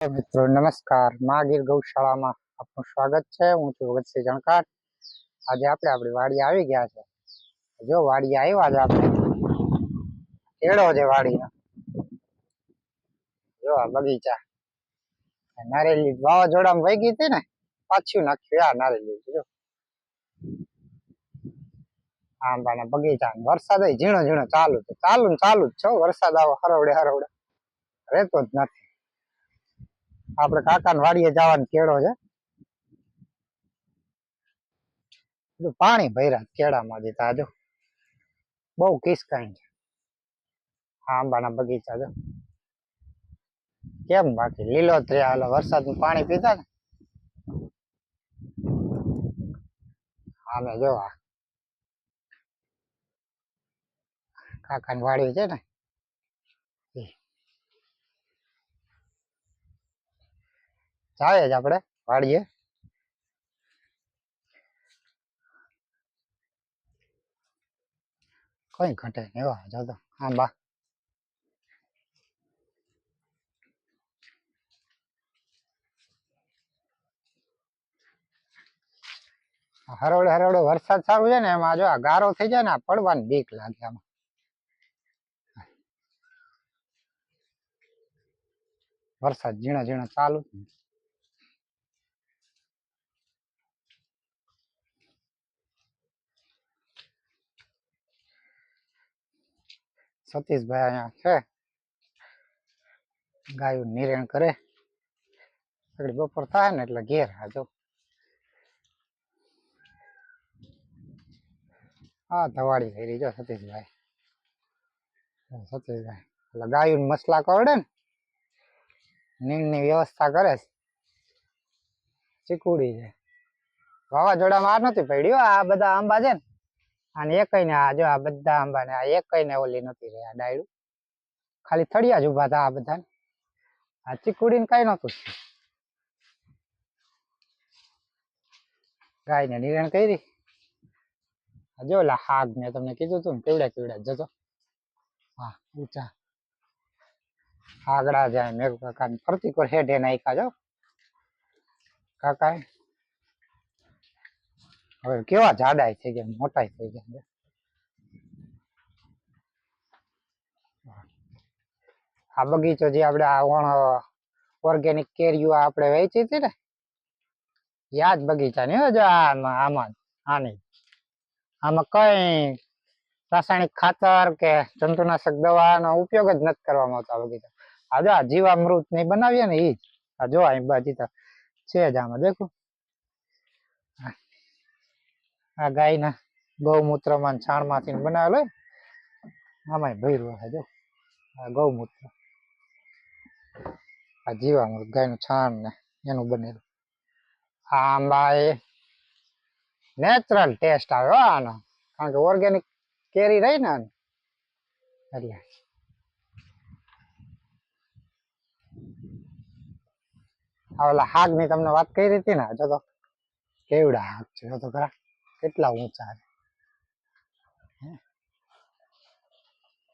મિત્રો નમસ્કાર, મહાગીર ગૌશાળામાં આપનું સ્વાગત છે। હું છું ભગતસિંહ જણકાર। આજે આપણે આપણી વાડી આવી ગયા છે। જો વાડી આવ્યા છે આપણે, કેળો છે વાડીનો। જો આ બગીચા નારેલી વાવાઝોડામાં વહી ગઈ હતી ને, પાછું નાખ્યું આ નારેલી। જો આંબાના બગીચા, વરસાદ ઝીણો ઝીણો ચાલુ છે, ચાલુ જ છે। વરસાદ આવો હરવડે રહેતો જ નથી। આપણે કાકાની વાડીએ જવાનો કેળો છે, પાણી ભર્યા કેળામાં જતા। જો બહુ કિસકાઈ છે આંબાના બગીચા। જો કેમ બાકી લીલોતરી, હાલો વરસાદનું પાણી પીધા ને આમે। જો આ કાકાની વાડી છે ને, જાય જ આપણે વાડીએ। કઈ ઘટે નહીં, એવા જતો આંબા। હરવડે વરસાદ ચાલુ છે ને, એમાં જો આ ગારો થઈ જાય ને, પડવાની બીક લાગે આમાં। વરસાદ ઝીણો ઝીણો ચાલુ, સતીશભાઈ અહીંયા છે, ગાયું નિરણ કરે। આગળ બપોર થાય ને એટલે ઘેર હાજો। હા ધવાડી કરી જો સતીશભાઈ, એટલે ગાયું મસલા કરડે ને, નીણની વ્યવસ્થા કરે છે। ચીકુડી છે, વાવાઝોડામાં આ નથી પડ્યું। આ બધા આંબા છે ને, અને એકઈ ને આ જો આ બધા આંબા ને આ એકઈ ને ઓલી નથી રહી, આ ડાયડું ખાલી થળિયા જ ઉભા હતા આ બધા। આ ચીકુડી ને કઈ નતું, ગાય ને નિરણ કરી। જો ઓલા હાગ મેં તમને કીધું તું ને, કેવડા જતો। હા ઊંચા આગડા જાય મેઘ કાકા ફરતી કોર હેઠે નાખ્યા। જો કાકા હવે કેવા જાડાઈ થઈ ગયા, મોટાઈ થઈ ગયા। આ બગીચો જે આપણે આ ઓર્ગેનિક કેરીઓ આપણે વેચી હતી ને, યાદ બગીચા ની જો આમાં કઈ રાસાયણિક ખાતર કે જંતુનાશક દવાનો ઉપયોગ જ નથી કરવામાં આવતો। બગીચા આ જો જીવામૃત ની બનાવીએ ને, ઈ આ જો અહીં બાજી છે જ આમાં દેખો। આ ગાયના ગૌમૂત્ર માં છાણ માંથી બનાવેલો, આમાં ભર્યું છે। જો આ ગૌમૂત્ર, આ જીવામૃત ગાયનું છાણ ને એનું બનેલું। આ આંબા એ નેચરલ ટેસ્ટ આવે આનો, કારણ કે ઓર્ગેનિક કેરી રહી ને એટલે। ઓલા હાગ ની તમને વાત કરી હતી ને, જો તો કેવડા હાગ છે, જો તો ખરા કેટલા ઊંચા છે।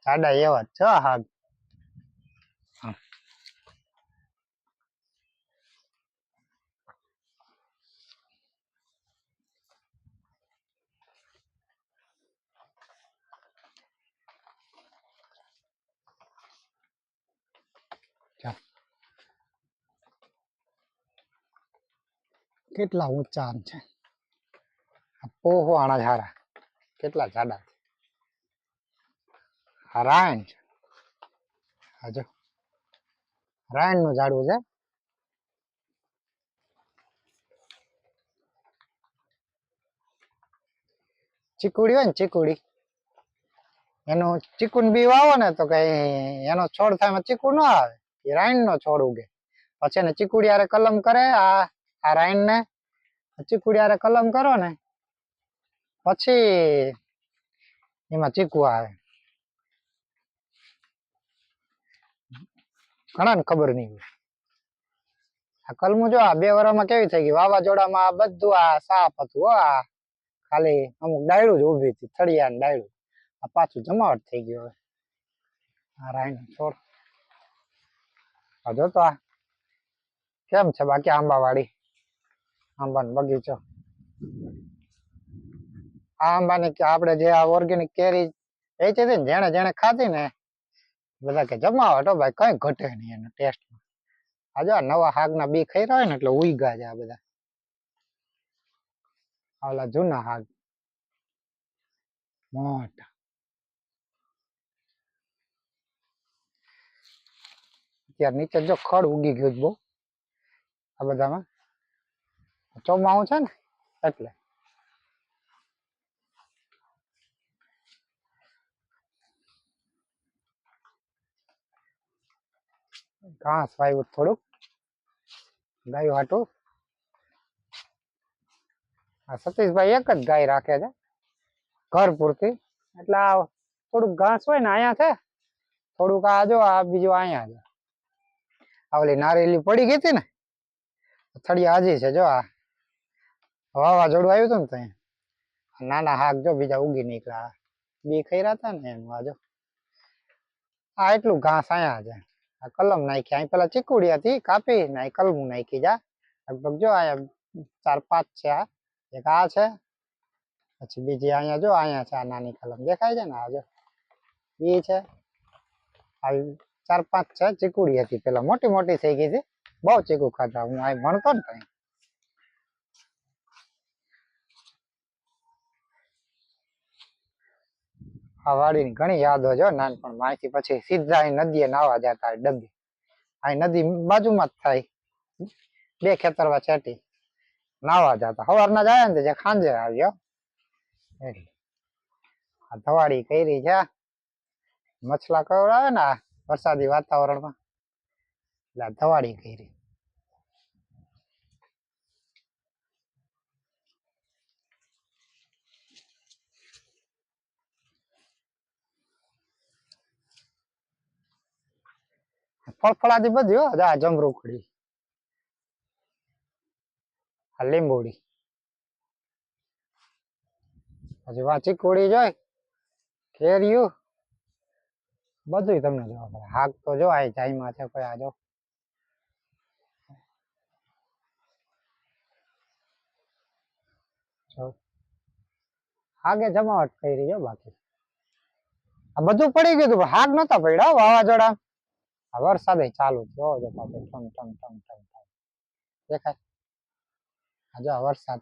જાડા એવા જ છે હાગ। કેટલા ઊંચા છે, પોહો આણા ઝારા કેટલા જાડા છે। રાયણ છે, હાજો રાયણ નું ઝાડવું છે। ચીકુડી હોય ને, ચીકુડી એનું ચીકુન બી વાવો ને તો કઈ એનો છોડ થાય, ચીકુ ન આવે, એ રાયણ નો છોડ ઉગે। પછી એને ચીકુડિયારે કલમ કરે, આ રાયણ ને ચીકુડિયારે કલમ કરો ને, પછી એમાં ચીકુ આવે। ઘણા ને ખબર નહીં હોય। આ કલમું જો આ 2 વર્ષમાં કેવી થઈ ગઈ, વાવાઝોડામાં આ બધું આ સાપ હતું। આ ખાલી અમુક ડાયડું જ ઉભી હતી, થળિયા ને ડાયડું, આ પાછું જમાવટ થઈ ગયું। હવે આ રાયણ છોડ આ જોતો, આ કેમ છે બાકી આંબાવાડી? આંબાનો બગીચો. આ આંબાની આપણે જે આ ઓર્ગેનિક કેરી વેચી હતી ને, જેણે જેણે ખાધી ને બધા કે જમાવટ હો ભાઈ, કઈ ઘટે નહીં એનો ટેસ્ટમાં. આ જો નવા હાગના બી ખાઈ રહ્યા હોય ને એટલે ઉઈગા છે આ બધા. ઓલા જૂના હાગ મોટા. અત્યારે નીચે જો ખડ ઉગી ગયું બહુ આ બધામાં. ચોમાસું છે ને એટલે. ઘાસ વાવ્યું થોડુંક ગાયું હાટું. આ સતીશભાઈ એક જ ગાય રાખે છે ઘર પૂરતી, એટલે આ થોડુંક ઘાસ હોય ને અહીંયા છે, થોડુંક આ જો આ બીજું અહીંયા છે. આ ઓલી નારેલી પડી ગઈ હતી ને થળિયા હજી છે. જો આ વાવાઝોડું આવ્યું હતું ને ત્યાં નાના હાક જો બીજા ઉગી નીકળ્યા, બી ખાઈ રહ્યા હતા ને એનું. આ જો આ એટલું ઘાસ અહીંયા છે. આ કલમ નાખી, અહીં પેલા ચીકુડી હતી કાપી ને અહીં કલમ નાખી. જા લગભગ જો અહીંયા 4-5 છે. આ એક આ છે, પછી બીજી અહીંયા જો અહીંયા છે આ નાની કલમ દેખાય છે ને, આ જો એ છે. આવી 4-5 છે. ચીકુડી હતી પેલા, મોટી મોટી થઈ ગઈ હતી, બહુ ચીકુ ખાતા હું અહીં ભણતો ને ત્યાં. આ વાડીની ઘણી યાદો છે નાનપણ. અહીંથી પછી સીધા અહીં નદીએ નાવા જતા ડબ્બી. અહીં નદી બાજુમાં જ થાય, 2 ખેતરમાં છેટી નાવા જતા. સવારના જાય ને સાંજે આવ્યો. આ ધવાડી કરી છે, મછલા કવડાવે ને આ વરસાદી વાતાવરણમાં, એટલે ધવાડી કરી. ફળફળાથી બધી હો. આ જમરૂખડી, આ લીંબુડી, પછી વાંચી કોળી જોઈ, કેરીયું બધું તમને જોવા પડે. હાક તો જો આ જાયમાં છે કોઈ. આ જો હાગે જમાવટ કરી જો. બાકી આ બધું પડી ગયું હતું, હાગ નતા પડ્યા વાવાઝોડા. આ વરસાદ ચાલુ થયો જો પાછો ટમ ટમ ટમ ટમ દેખાય. આ જો વરસાદ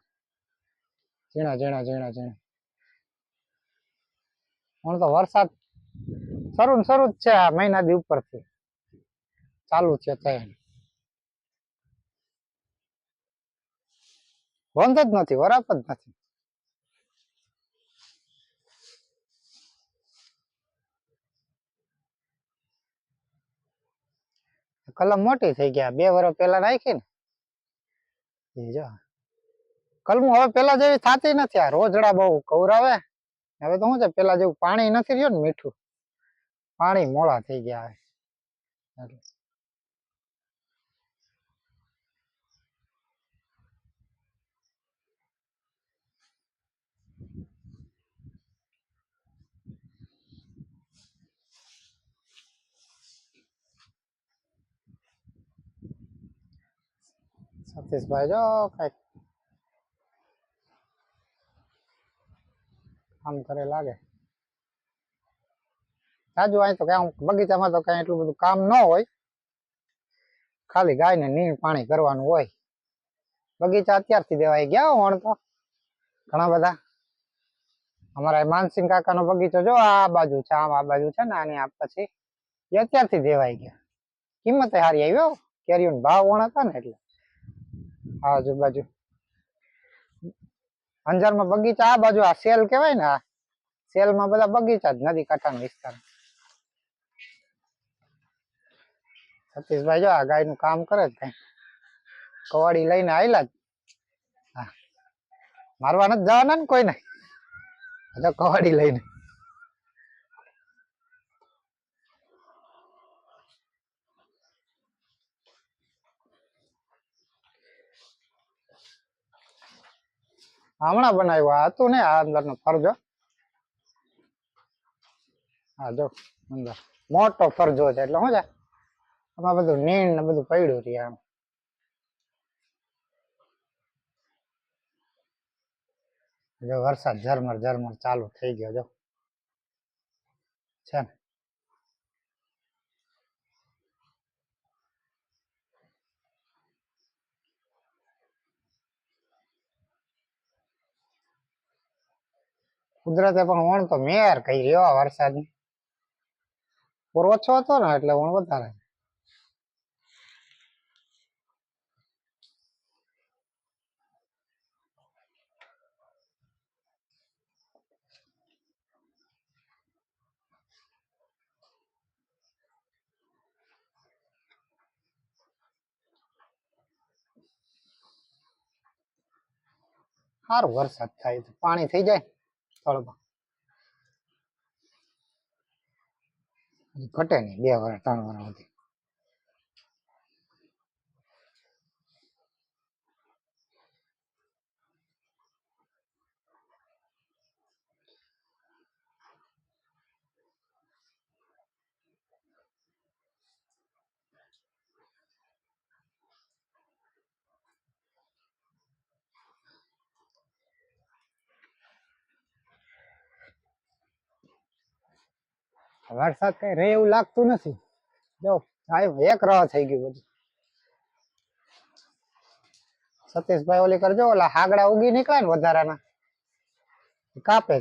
ઝીણા ઝીણા ઝીણા ઝીણા. હું તો વરસાદ શરૂ ને શરૂ જ છે આ મહિના દી ઉપરથી ચાલુ છે. બંધ જ નથી, વરાપ જ નથી. કલમ મોટી થઈ ગયા, 2 વર્ષ પેલા નાખી ને. જો કલમું હવે પેલા જેવી થતી નથી. આ રોજડા બહુ કવરાવે. હવે તો શું છે, પેલા જેવું પાણી નથી રહ્યું ને, મીઠું પાણી મોળા થઈ ગયા હવે. સતીશભાઈ જો કઈક કામ કરે લાગે. રાજુ અહીં તો કઈ બગીચામાં તો કઈ એટલું બધું કામ ન હોય, ખાલી ગાયને નીણ પાણી કરવાનું હોય. બગીચા અત્યારથી દેવાઈ ગયા વણ તો ઘણા બધા. અમારા માનસિંહ કાકાનો બગીચો જો આ બાજુ છે, આમ આ બાજુ છે ને, આની આ પછી એ અત્યારથી દેવાઈ ગયા. કિંમત સારી આવ્યો, કેરીઓનો ભાવ વણ હતા ને એટલે. આજુબાજુ અંજારમાં બગીચા આ બાજુ, આ સેલ કેવાય ને, આ સેલમાં બધા બગીચા જ નદી કાંઠાનો વિસ્તાર. સતીશભાઈ જો આ ગાયનું કામ કરે જ કઈ. કવાડી લઈને આવેલા જ. મારવા નથી જવાના ને કોઈને, કવાડી લઈને. હમણાં બનાવ્યું આ હતું ને, આ અંદર નો ફરજો. હા જો અંદર મોટો ફરજો છે, એટલે શું છે આમાં બધું નીણ ને બધું પડ્યું છે આમ. જો વરસાદ ઝરમર ઝરમર ચાલુ થઈ ગયો જો છે ને કુદરતે પણ વણ તો મેર કરી રહ્યો વરસાદની પૂર ઓછો હતો ને એટલે વણ વધારે સારું વરસાદ થાય તો પાણી થઈ જાય તળમાં ઘટે નહીં 2 વર્ષ 3 વર્ષ સુધી વરસાદ કઈ રે એવું લાગતું નથી જો એક રાહ થઈ ગયું બધું સતીશભાઈ ઓલી કરજો ઓલા હાગડા ઉગી નીકળે ને વધારાના કાપે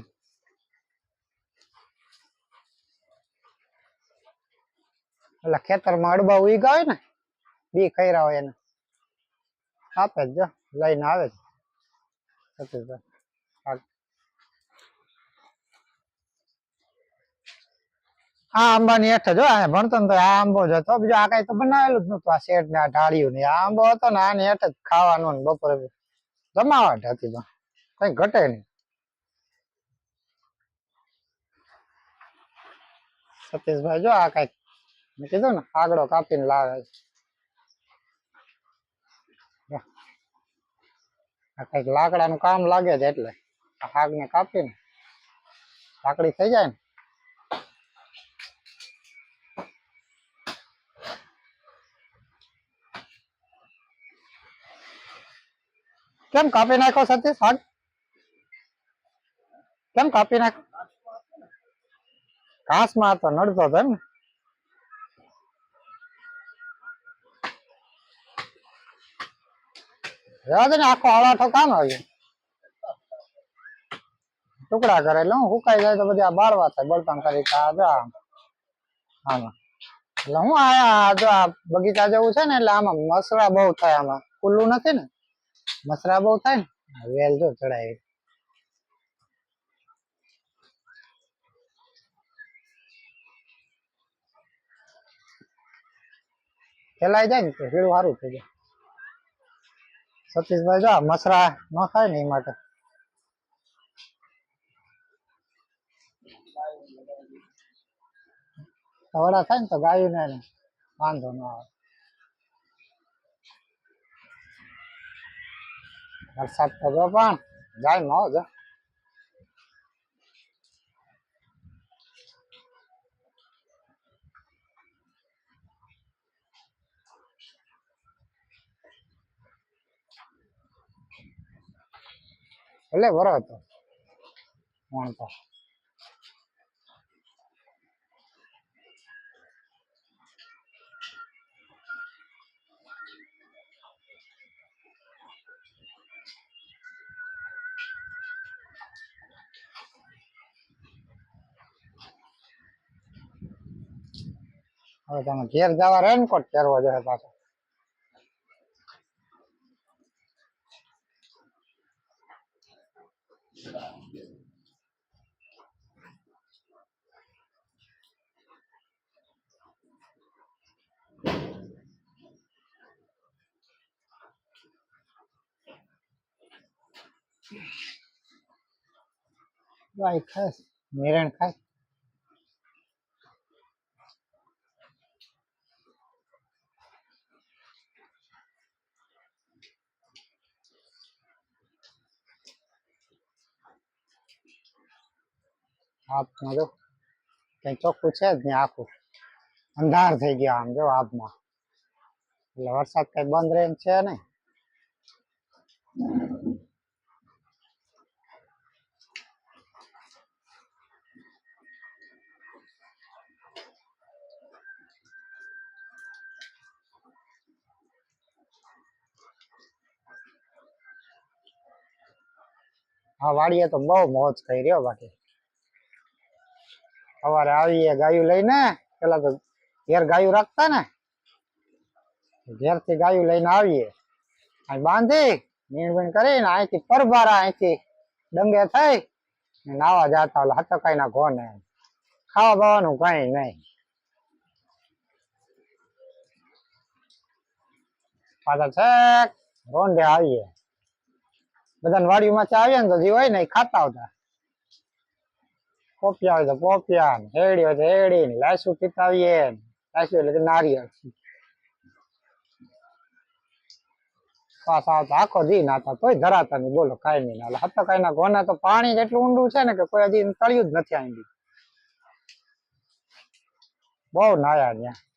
ઓલા ખેતરમાં અડબા ઉગ્યા હોય ને બી ખૈરા હોય એને કાપે જ જો લઈને આવે જ સતીશભાઈ આ આંબાની હેઠ જો ભણતો ને તો આ આંબો જ હતો બીજો આ કઈ તો બનાવેલું જ નતું આ શેઠ ને આ ઢાળિયું ને આ આંબો હતો ને આની હેઠ જ ખાવાનું ને બપોરે જમાવટ હતી તો કઈ ઘટે નહીં સતીશભાઈ જો આ કઈક મેં કીધું ને આગળો કાપીને લાવે આ કઈક લાકડાનું કામ લાગે છે એટલે આ હાગ ને કાપીને લાકડી થઈ જાય ને કેમ કાપી નાખો સતીશ હાગ કેમ કાપી નાખો ઘાસમાં તો નડતો હતો એમ ને રહેવા દે ને આખો હળાઠો કામ આવ્યો ટુકડા કરે એટલે હું સુકાઈ જાય તો બધી આ બાળવા થાય બળતણ કરી આમાં એટલે હું આયા જો આ બગીચા જેવું છે ને એટલે આમાં મસરા બહુ થાય આમાં ખુલ્લું નથી ને મસરા બહુ થાય ને વેલ જો ચડાય ફેલાઈ જાય ને તો ભીડું સારું થઈ જાય સતીશભાઈ જો મસરા ન થાય ને એ માટે વડા થાય ને તો ગાયું ને વાંધો ન આવે વરસાદ તો જો પણ જાય મોજ એટલે બરો હતો તો હવે તમે ઘેર જવા રેનકોટ પહેરવો જોઈએ પાછો ભાઈ ખાસ નિરણ ખાસ આપમાં જો કઈ ચોખ્ખું છે જ નહીં આખું અંધાર થઈ ગયા આમ જો આપમાં એટલે વરસાદ કઈ બંધ રહે છે નહીં હા વાડીએ તો બહુ મોજ કરી રહ્યો બાકી સવારે આવીએ ગાયું લઈને પેલા તો ઘેર ગાયું રાખતા ને ઘેર થી ગાયું લઈને આવીએ અહીં બાંધી નીણ બીણ કરીને અહીંથી પરબારા અહીંથી ડંગે થઈ નાવા જતા ઓલા હતકાઈ ના ઘોને ખાવા બાવાનું કઈ નહીં પાછા છેક રોંઢે આવીએ બધાને વાડીમાંથી આવીએ ને તો જે હોય ને એ ખાતા આવતા પોપિયા હોય તો પોપિયા ને હેડી હોય તો હેડી ને લાસુ પીતા આવીએ લાસુ એટલે કે નારિયેળ પાછા આવતા આખો દી નાતા તોય ધરાતા નહીં બોલો કાંઈ નહીં ના હતકાઈ ના ઘોના તો પાણી જેટલું ઊંડું છે ને કે કોઈ હજી તળિયું જ નથી આવી બહુ નાયા ત્યાં